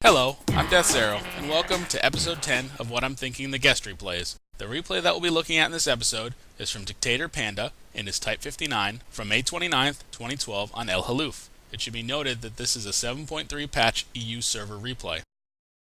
Hello, I'm deathsarrow, and welcome to episode 10 of What I'm Thinking the Guest Replays. The replay that we'll be looking at in this episode is from diktatorpanda in his Type 59 from May 29th, 2012 on Haluf. It should be noted that this is a 7.3 patch EU server replay.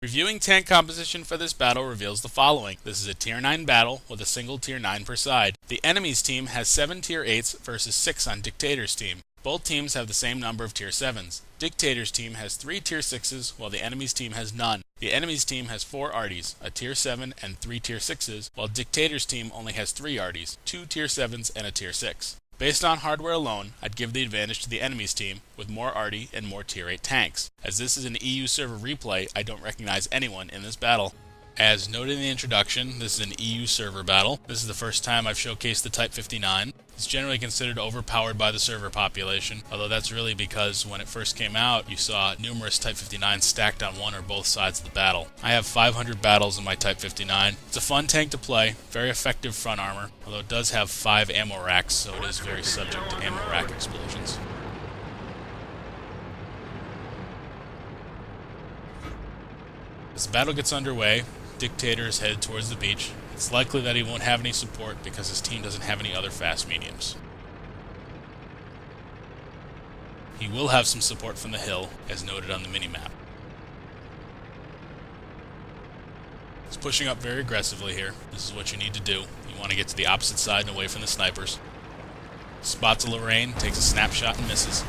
Reviewing tank composition for this battle reveals the following. This is a tier 9 battle with a single tier 9 per side. The enemy's team has 7 tier 8s versus 6 on Diktator's team. Both teams have the same number of tier 7s. Diktator's team has 3 tier 6s, while the enemy's team has none. The enemy's team has 4 arties, a tier 7 and 3 tier 6s, while Diktator's team only has 3 arties, 2 tier 7s and a tier 6. Based on hardware alone, I'd give the advantage to the enemy's team with more arty and more tier 8 tanks. As this is an EU server replay, I don't recognize anyone in this battle. As noted in the introduction, this is an EU server battle. This is the first time I've showcased the Type 59. It's generally considered overpowered by the server population, although that's really because when it first came out, you saw numerous Type 59s stacked on one or both sides of the battle. I have 500 battles in my Type 59. It's a fun tank to play, very effective front armor, although it does have 5 ammo racks, so it is very subject to ammo rack explosions. As the battle gets underway, Diktator is headed towards the beach. It's likely that he won't have any support because his team doesn't have any other fast mediums. He will have some support from the hill, as noted on the minimap. He's pushing up very aggressively here. This is what you need to do. You want to get to the opposite side and away from the snipers. Spots a Lorraine, takes a snapshot and misses.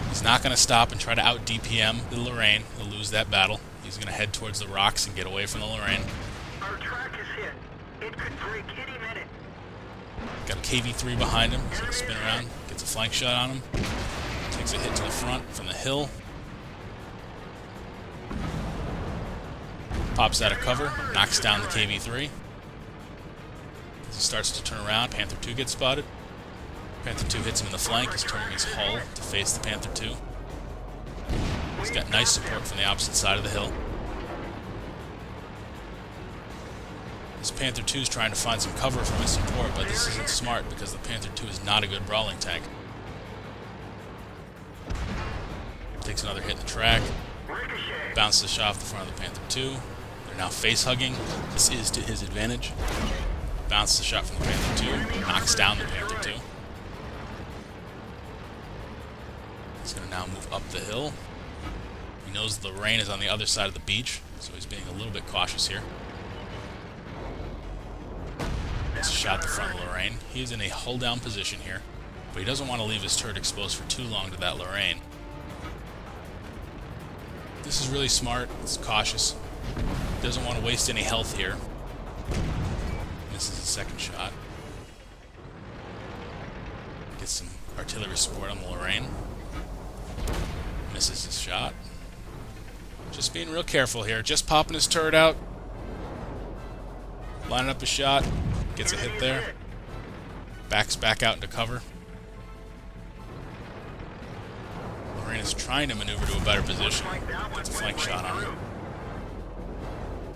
He's not going to stop and try to out-DPM the Lorraine. He'll lose that battle. He's going to head towards the rocks and get away from the Lorraine. Our track is hit. It could break any minute. Got a KV-3 behind him. He's going to spin around, gets a flank shot on him. Takes a hit to the front from the hill. Pops out of cover, knocks down the KV-3. As he starts to turn around, Panther 2 gets spotted. Panther 2 hits him in the flank. He's turning his hull to face the Panther 2. He's got nice support from the opposite side of the hill. This Panther 2 is trying to find some cover from his support, but this isn't smart because the Panther 2 is not a good brawling tank. Takes another hit in the track. Bounces the shot off the front of the Panther 2. They're now face-hugging. This is to his advantage. Bounces the shot from the Panther 2. Knocks down the Panther 2. He's going to now move up the hill. He knows the Lorraine is on the other side of the beach, so he's being a little bit cautious here. Gets a shot at the front of the Lorraine. He is in a hold-down position here, but he doesn't want to leave his turret exposed for too long to that Lorraine. This is really smart. It's cautious. Doesn't want to waste any health here. Misses his second shot. Gets some artillery support on the Lorraine. Misses his shot. Just being real careful here. Just popping his turret out. Lining up a shot. Gets a hit there. Backs back out into cover. Lorraine is trying to maneuver to a better position. Gets a flank shot on him.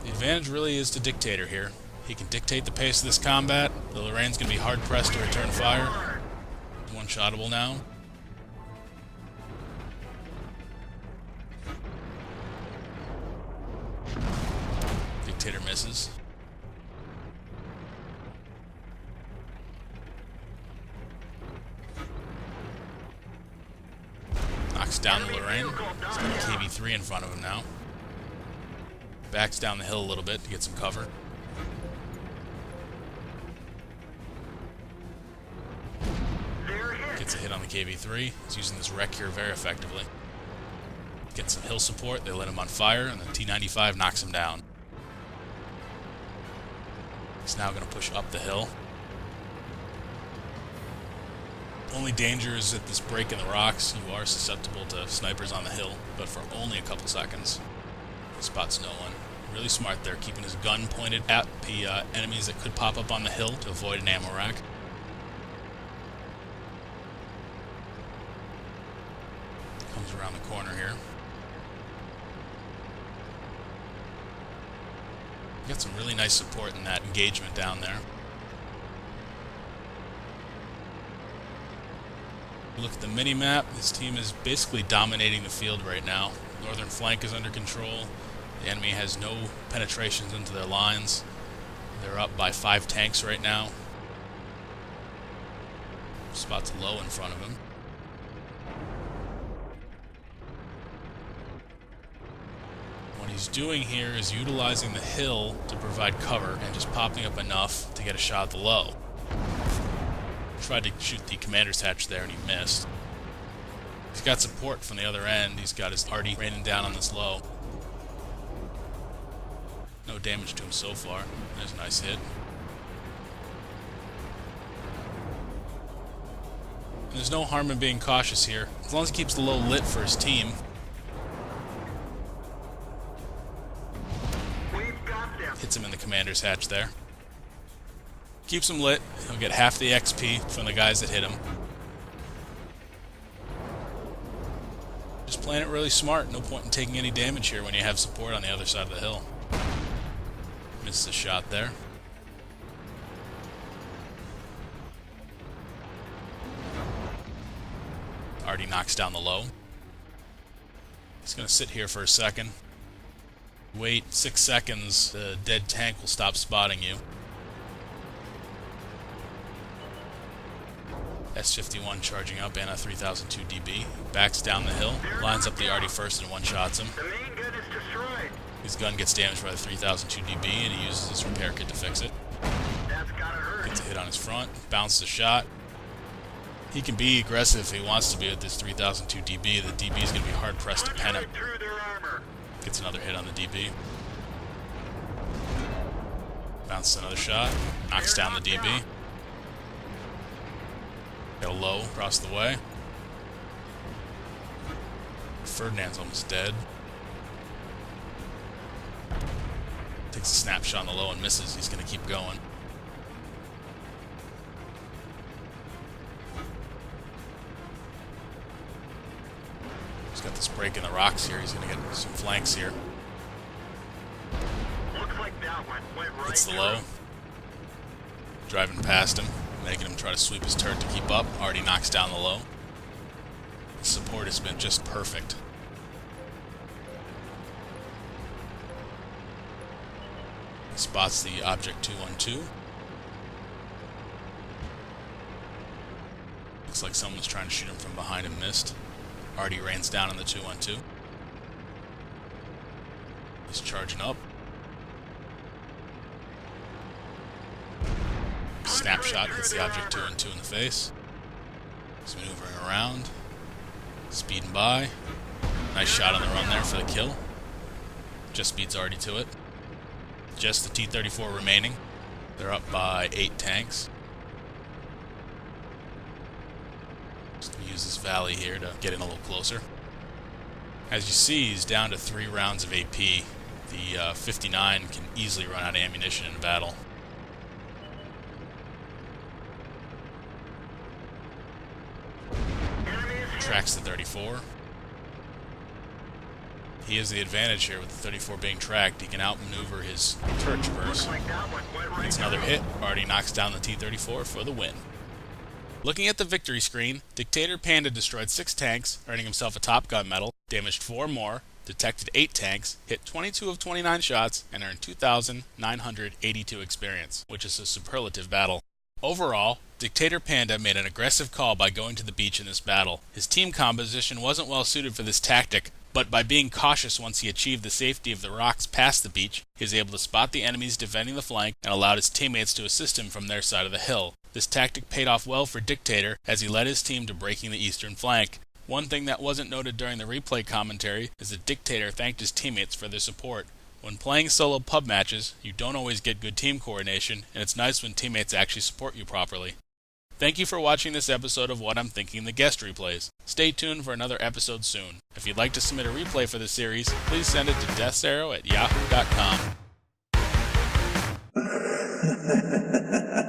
The advantage really is to Diktator here. He can dictate the pace of this combat. The Lorraine's going to be hard-pressed to return fire. One-shottable now. Diktator misses. Knocks down the Lorraine. He's got a KV-3 in front of him now. Backs down the hill a little bit to get some cover. Gets a hit on the KV-3. He's using this wreck here very effectively. Gets some hill support. They let him on fire, and the T-95 knocks him down. He's now going to push up the hill. Only danger is at this break in the rocks. You are susceptible to snipers on the hill, but for only a couple seconds. He spots no one. Really smart there, keeping his gun pointed at the enemies that could pop up on the hill to avoid an ammo rack. Comes around the corner here. Got some really nice support in that engagement down there. Look at the mini-map. His team is basically dominating the field right now. Northern flank is under control. The enemy has no penetrations into their lines. They're up by 5 tanks right now. Spots low in front of him. What he's doing here is utilizing the hill to provide cover and just popping up enough to get a shot at the low. Tried to shoot the commander's hatch there and he missed. He's got support from the other end. He's got his arty raining down on this low. No damage to him so far. There's a nice hit. There's no harm in being cautious here, as long as he keeps the low lit for his team. Hits him in the commander's hatch there. Keeps him lit. He'll get half the XP from the guys that hit him. Just playing it really smart. No point in taking any damage here when you have support on the other side of the hill. Misses a shot there. Already knocks down the low. He's going to sit here for a second. Wait 6 seconds, the dead tank will stop spotting you. S-51 charging up and a 3002 DB. Backs down the hill, lines up the arty first and one-shots him. The main gun is destroyed. His gun gets damaged by the 3002 DB and he uses his repair kit to fix it. That's gotta hurt. Gets a hit on his front, bounces a shot. He can be aggressive if he wants to be with this 3002 DB. The DB is going to be hard-pressed to pen him. Through their armor. Gets another hit on the DB. Bounces another shot. Knocks down the DB. Got a low across the way. Ferdinand's almost dead. Takes a snapshot on the low and misses. He's going to keep going. He's got this break in the rocks here. He's going to get some flanks here. Looks like that one went right Hits the through low. him. Driving past him, making him try to sweep his turret to keep up. Already knocks down the low. His support has been just perfect. He spots the object 212. Looks like someone was trying to shoot him from behind and missed. Already rains down on the 212. He's charging up. Snapshot hits the object 212 in the face. He's maneuvering around. Speeding by. Nice shot on the run there for the kill. Just speeds already to it. Just the T-34 remaining. They're up by 8 tanks. Just going to use this valley here to get in a little closer. As you see, he's down to 3 rounds of AP. The 59 can easily run out of ammunition in battle. Tracks the 34. He has the advantage here with the 34 being tracked. He can outmaneuver his turret traverse. Gets another hit. Already knocks down the T-34 for the win. Looking at the victory screen, Dictator Panda destroyed 6 tanks, earning himself a Top Gun medal, damaged 4 more, detected 8 tanks, hit 22 of 29 shots, and earned 2,982 experience, which is a superlative battle. Overall, Dictator Panda made an aggressive call by going to the beach in this battle. His team composition wasn't well suited for this tactic, but by being cautious once he achieved the safety of the rocks past the beach, he was able to spot the enemies defending the flank and allowed his teammates to assist him from their side of the hill. This tactic paid off well for Dictator as he led his team to breaking the eastern flank. One thing that wasn't noted during the replay commentary is that Dictator thanked his teammates for their support. When playing solo pub matches, you don't always get good team coordination, and it's nice when teammates actually support you properly. Thank you for watching this episode of What I'm Thinking the Guest Replays. Stay tuned for another episode soon. If you'd like to submit a replay for the series, please send it to deathsarrow@yahoo.com.